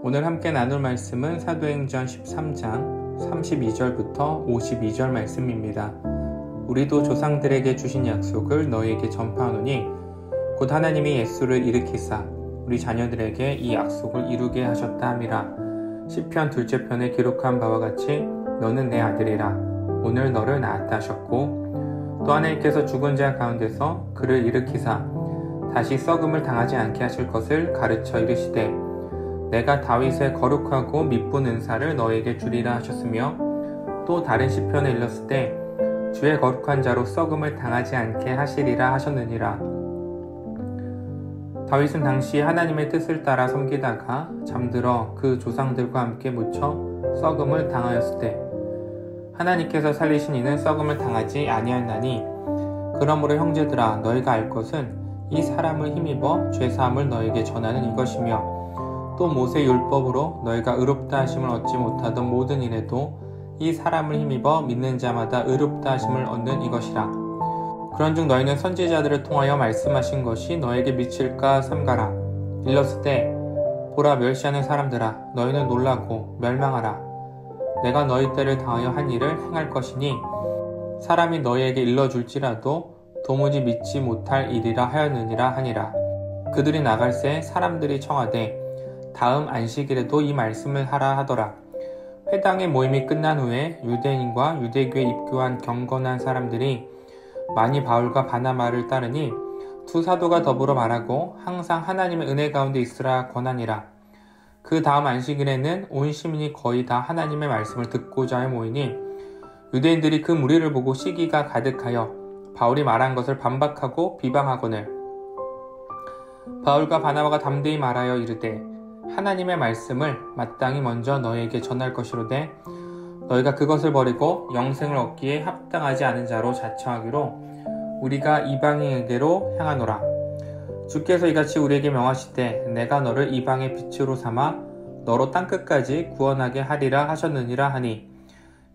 오늘 함께 나눌 말씀은 사도행전 13장 32절부터 52절 말씀입니다. 우리도 조상들에게 주신 약속을 너희에게 전파하노니 곧 하나님이 예수를 일으키사 우리 자녀들에게 이 약속을 이루게 하셨다 함이라. 시편 둘째 편에 기록한 바와 같이 너는 내 아들이라 오늘 너를 낳았다 하셨고, 또 하나님께서 죽은 자 가운데서 그를 일으키사 다시 썩음을 당하지 않게 하실 것을 가르쳐 이르시되 내가 다윗의 거룩하고 미쁜 은사를 너에게 주리라 하셨으며, 또 다른 시편에 일렀을 때 주의 거룩한 자로 썩음을 당하지 않게 하시리라 하셨느니라. 다윗은 당시 하나님의 뜻을 따라 섬기다가 잠들어 그 조상들과 함께 묻혀 썩음을 당하였을 때 하나님께서 살리신 이는 썩음을 당하지 아니하나니, 그러므로 형제들아 너희가 알 것은 이 사람을 힘입어 죄사함을 너에게 전하는 이것이며, 또 모세 율법으로 너희가 의롭다 하심을 얻지 못하던 모든 일에도 이 사람을 힘입어 믿는 자마다 의롭다 하심을 얻는 이것이라. 그런즉 너희는 선지자들을 통하여 말씀하신 것이 너에게 미칠까 삼가라. 일렀을 때 보라 멸시하는 사람들아 너희는 놀라고 멸망하라. 내가 너희 때를 당하여 한 일을 행할 것이니 사람이 너희에게 일러줄지라도 도무지 믿지 못할 일이라 하였느니라 하니라. 그들이 나갈새 사람들이 청하되 다음 안식일에도 이 말씀을 하라 하더라. 회당의 모임이 끝난 후에 유대인과 유대교에 입교한 경건한 사람들이 많이 바울과 바나바를 따르니 두 사도가 더불어 말하고 항상 하나님의 은혜 가운데 있으라 권하니라. 그 다음 안식일에는 온 시민이 거의 다 하나님의 말씀을 듣고자 해 모이니 유대인들이 그 무리를 보고 시기가 가득하여 바울이 말한 것을 반박하고 비방하거늘 바울과 바나바가 담대히 말하여 이르되 하나님의 말씀을 마땅히 먼저 너희에게 전할 것이로되 너희가 그것을 버리고 영생을 얻기에 합당하지 않은 자로 자처하기로 우리가 이방인에게로 향하노라. 주께서 이같이 우리에게 명하시되 내가 너를 이방의 빛으로 삼아 너로 땅끝까지 구원하게 하리라 하셨느니라 하니,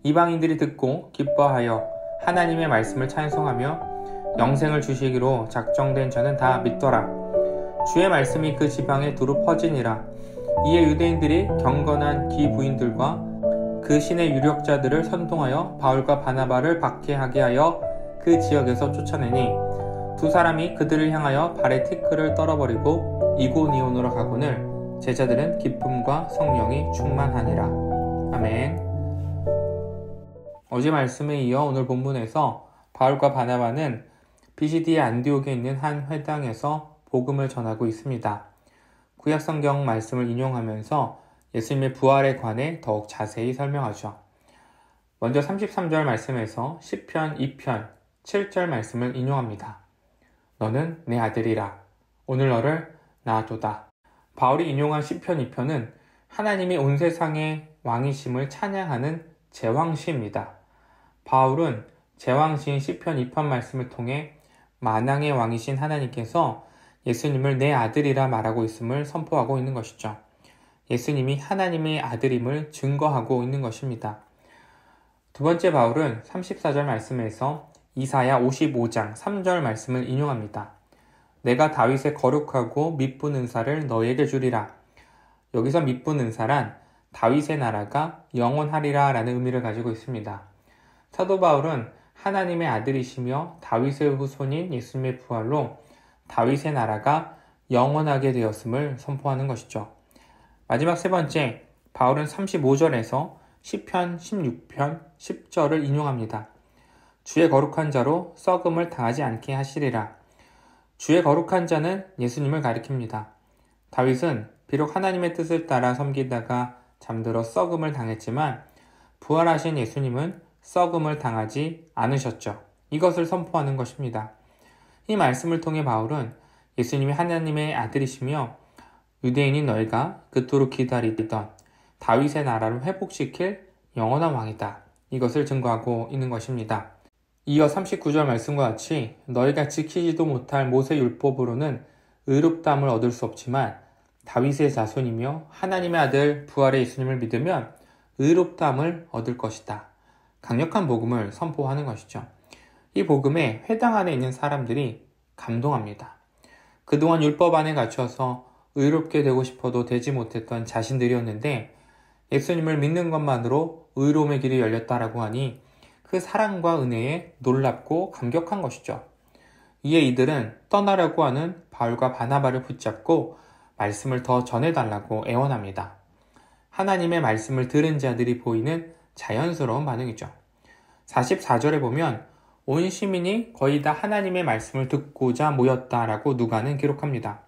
이방인들이 듣고 기뻐하여 하나님의 말씀을 찬송하며 영생을 주시기로 작정된 자는 다 믿더라. 주의 말씀이 그 지방에 두루 퍼지니라. 이에 유대인들이 경건한 기부인들과 그 신의 유력자들을 선동하여 바울과 바나바를 박해하게 하여 그 지역에서 쫓아내니 두 사람이 그들을 향하여 발에 티끌을 떨어버리고 이고니온으로 가거늘 제자들은 기쁨과 성령이 충만하니라. 아멘. 어제 말씀에 이어 오늘 본문에서 바울과 바나바는 비시디의 안디옥에 있는 한 회당에서 복음을 전하고 있습니다. 구약성경 말씀을 인용하면서 예수님의 부활에 관해 더욱 자세히 설명하죠. 먼저 33절 말씀에서 시편 2편 7절 말씀을 인용합니다. 너는 내 아들이라 오늘 너를 낳았도다. 바울이 인용한 시편 2편은 하나님이 온 세상의 왕이심을 찬양하는 제왕시입니다. 바울은 제왕시인 시편 2편 말씀을 통해 만왕의 왕이신 하나님께서 예수님을 내 아들이라 말하고 있음을 선포하고 있는 것이죠. 예수님이 하나님의 아들임을 증거하고 있는 것입니다. 두 번째 바울은 34절 말씀에서 이사야 55장 3절 말씀을 인용합니다. 내가 다윗의 거룩하고 미쁜 은사를 너에게 주리라. 여기서 미쁜 은사란 다윗의 나라가 영원하리라 라는 의미를 가지고 있습니다. 사도 바울은 하나님의 아들이시며 다윗의 후손인 예수님의 부활로 다윗의 나라가 영원하게 되었음을 선포하는 것이죠. 마지막 세 번째, 바울은 35절에서 시편 16편 10절을 인용합니다. 주의 거룩한 자로 썩음을 당하지 않게 하시리라. 주의 거룩한 자는 예수님을 가리킵니다. 다윗은 비록 하나님의 뜻을 따라 섬기다가 잠들어 썩음을 당했지만 부활하신 예수님은 썩음을 당하지 않으셨죠. 이것을 선포하는 것입니다. 이 말씀을 통해 바울은 예수님이 하나님의 아들이시며 유대인인 너희가 그토록 기다리던 다윗의 나라를 회복시킬 영원한 왕이다. 이것을 증거하고 있는 것입니다. 이어 39절 말씀과 같이 너희가 지키지도 못할 모세 율법으로는 의롭다함을 얻을 수 없지만 다윗의 자손이며 하나님의 아들 부활의 예수님을 믿으면 의롭다함을 얻을 것이다. 강력한 복음을 선포하는 것이죠. 이 복음에 회당 안에 있는 사람들이 감동합니다. 그동안 율법 안에 갇혀서 의롭게 되고 싶어도 되지 못했던 자신들이었는데 예수님을 믿는 것만으로 의로움의 길이 열렸다라고 하니 그 사랑과 은혜에 놀랍고 감격한 것이죠. 이에 이들은 떠나려고 하는 바울과 바나바를 붙잡고 말씀을 더 전해달라고 애원합니다. 하나님의 말씀을 들은 자들이 보이는 자연스러운 반응이죠. 44절에 보면 온 시민이 거의 다 하나님의 말씀을 듣고자 모였다라고 누가는 기록합니다.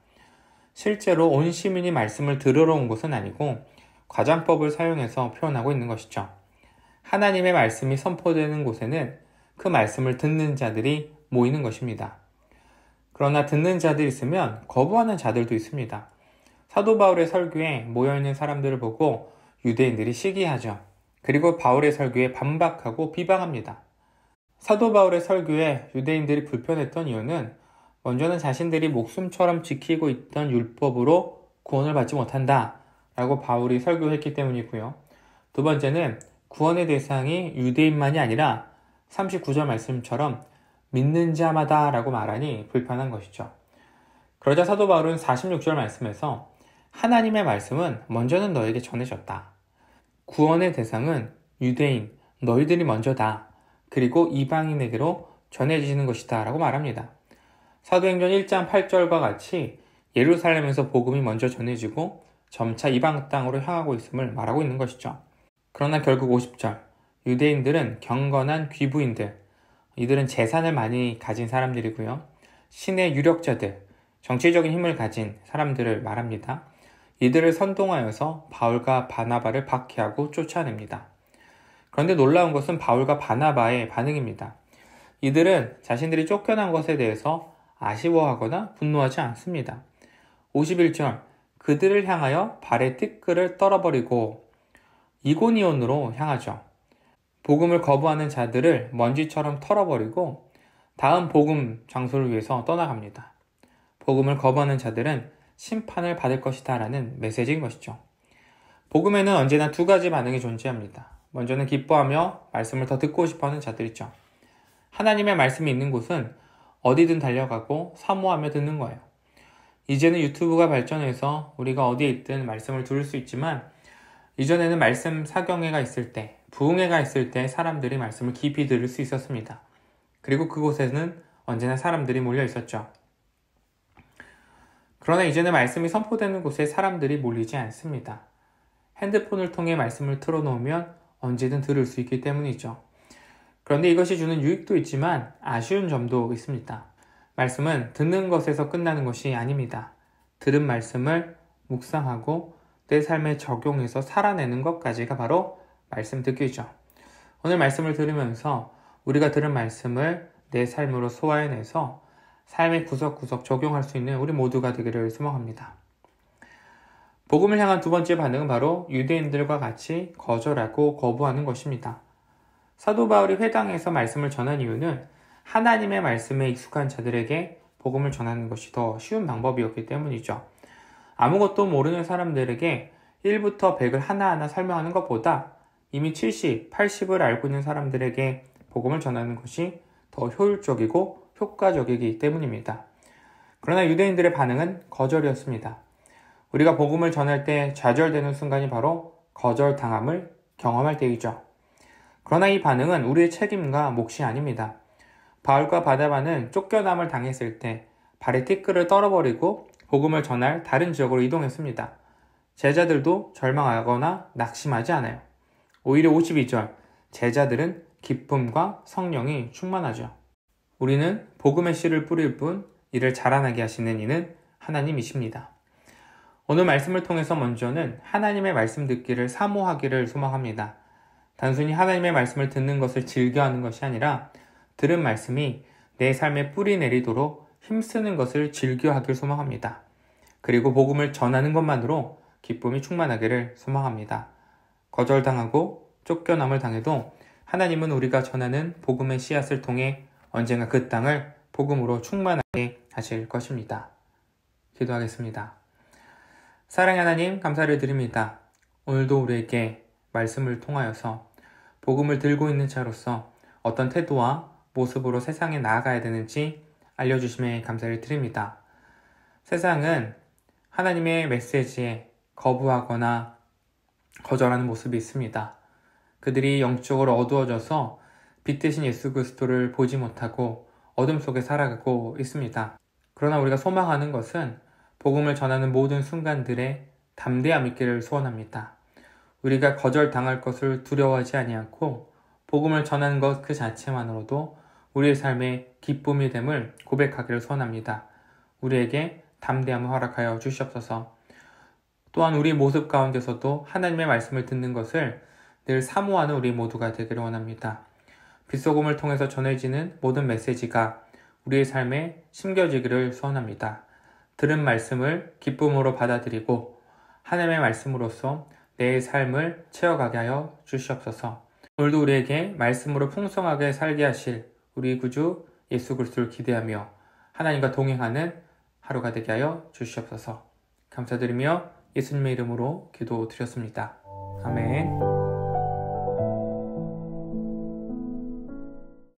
실제로 온 시민이 말씀을 들으러 온 것은 아니고 과장법을 사용해서 표현하고 있는 것이죠. 하나님의 말씀이 선포되는 곳에는 그 말씀을 듣는 자들이 모이는 것입니다. 그러나 듣는 자들이 있으면 거부하는 자들도 있습니다. 사도 바울의 설교에 모여있는 사람들을 보고 유대인들이 시기하죠. 그리고 바울의 설교에 반박하고 비방합니다. 사도 바울의 설교에 유대인들이 불편했던 이유는 먼저는 자신들이 목숨처럼 지키고 있던 율법으로 구원을 받지 못한다 라고 바울이 설교했기 때문이고요. 두 번째는 구원의 대상이 유대인만이 아니라 39절 말씀처럼 믿는 자마다 라고 말하니 불편한 것이죠. 그러자 사도 바울은 46절 말씀에서 하나님의 말씀은 먼저는 너에게 전해졌다. 구원의 대상은 유대인, 너희들이 먼저다. 그리고 이방인에게로 전해지는 것이다 라고 말합니다. 사도행전 1장 8절과 같이 예루살렘에서 복음이 먼저 전해지고 점차 이방 땅으로 향하고 있음을 말하고 있는 것이죠. 그러나 결국 50절, 유대인들은 경건한 귀부인들, 이들은 재산을 많이 가진 사람들이고요. 신의 유력자들, 정치적인 힘을 가진 사람들을 말합니다. 이들을 선동하여서 바울과 바나바를 박해하고 쫓아냅니다. 그런데 놀라운 것은 바울과 바나바의 반응입니다. 이들은 자신들이 쫓겨난 것에 대해서 아쉬워하거나 분노하지 않습니다. 51절, 그들을 향하여 발의 티끌을 떨어버리고 이고니온으로 향하죠. 복음을 거부하는 자들을 먼지처럼 털어버리고 다음 복음 장소를 위해서 떠나갑니다. 복음을 거부하는 자들은 심판을 받을 것이다 라는 메시지인 것이죠. 복음에는 언제나 두 가지 반응이 존재합니다. 먼저는 기뻐하며 말씀을 더 듣고 싶어하는 자들이죠. 하나님의 말씀이 있는 곳은 어디든 달려가고 사모하며 듣는 거예요. 이제는 유튜브가 발전해서 우리가 어디에 있든 말씀을 들을 수 있지만 이전에는 말씀 사경회가 있을 때, 부흥회가 있을 때 사람들이 말씀을 깊이 들을 수 있었습니다. 그리고 그곳에는 언제나 사람들이 몰려 있었죠. 그러나 이제는 말씀이 선포되는 곳에 사람들이 몰리지 않습니다. 핸드폰을 통해 말씀을 틀어놓으면 언제든 들을 수 있기 때문이죠. 그런데 이것이 주는 유익도 있지만 아쉬운 점도 있습니다. 말씀은 듣는 것에서 끝나는 것이 아닙니다. 들은 말씀을 묵상하고 내 삶에 적용해서 살아내는 것까지가 바로 말씀 듣기죠. 오늘 말씀을 들으면서 우리가 들은 말씀을 내 삶으로 소화해내서 삶의 구석구석 적용할 수 있는 우리 모두가 되기를 소망합니다. 복음을 향한 두 번째 반응은 바로 유대인들과 같이 거절하고 거부하는 것입니다. 사도 바울이 회당에서 말씀을 전한 이유는 하나님의 말씀에 익숙한 자들에게 복음을 전하는 것이 더 쉬운 방법이었기 때문이죠. 아무것도 모르는 사람들에게 1부터 100을 하나하나 설명하는 것보다 이미 70, 80을 알고 있는 사람들에게 복음을 전하는 것이 더 효율적이고 효과적이기 때문입니다. 그러나 유대인들의 반응은 거절이었습니다. 우리가 복음을 전할 때 좌절되는 순간이 바로 거절당함을 경험할 때이죠. 그러나 이 반응은 우리의 책임과 몫이 아닙니다. 바울과 바나바는 쫓겨남을 당했을 때 발의 티끌을 떨어버리고 복음을 전할 다른 지역으로 이동했습니다. 제자들도 절망하거나 낙심하지 않아요. 오히려 52절, 제자들은 기쁨과 성령이 충만하죠. 우리는 복음의 씨를 뿌릴 뿐 이를 자라나게 하시는 이는 하나님이십니다. 오늘 말씀을 통해서 먼저는 하나님의 말씀 듣기를 사모하기를 소망합니다. 단순히 하나님의 말씀을 듣는 것을 즐겨하는 것이 아니라 들은 말씀이 내 삶에 뿌리 내리도록 힘쓰는 것을 즐겨하길 소망합니다. 그리고 복음을 전하는 것만으로 기쁨이 충만하기를 소망합니다. 거절당하고 쫓겨남을 당해도 하나님은 우리가 전하는 복음의 씨앗을 통해 언젠가 그 땅을 복음으로 충만하게 하실 것입니다. 기도하겠습니다. 사랑의 하나님, 감사를 드립니다. 오늘도 우리에게 말씀을 통하여서 복음을 들고 있는 자로서 어떤 태도와 모습으로 세상에 나아가야 되는지 알려주심에 감사를 드립니다. 세상은 하나님의 메시지에 거부하거나 거절하는 모습이 있습니다. 그들이 영적으로 어두워져서 빛 대신 예수 그리스도를 보지 못하고 어둠 속에 살아가고 있습니다. 그러나 우리가 소망하는 것은 복음을 전하는 모든 순간들에 담대함 있기를 소원합니다. 우리가 거절당할 것을 두려워하지 아니하고 복음을 전하는 것 그 자체만으로도 우리의 삶의 기쁨이 됨을 고백하기를 소원합니다. 우리에게 담대함을 허락하여 주시옵소서. 또한 우리 모습 가운데서도 하나님의 말씀을 듣는 것을 늘 사모하는 우리 모두가 되기를 원합니다. 빛소금을 통해서 전해지는 모든 메시지가 우리의 삶에 심겨지기를 소원합니다. 들은 말씀을 기쁨으로 받아들이고 하나님의 말씀으로써 내 삶을 채워가게 하여 주시옵소서. 오늘도 우리에게 말씀으로 풍성하게 살게 하실 우리 구주 예수 그리스도를 기대하며 하나님과 동행하는 하루가 되게 하여 주시옵소서. 감사드리며 예수님의 이름으로 기도드렸습니다. 아멘.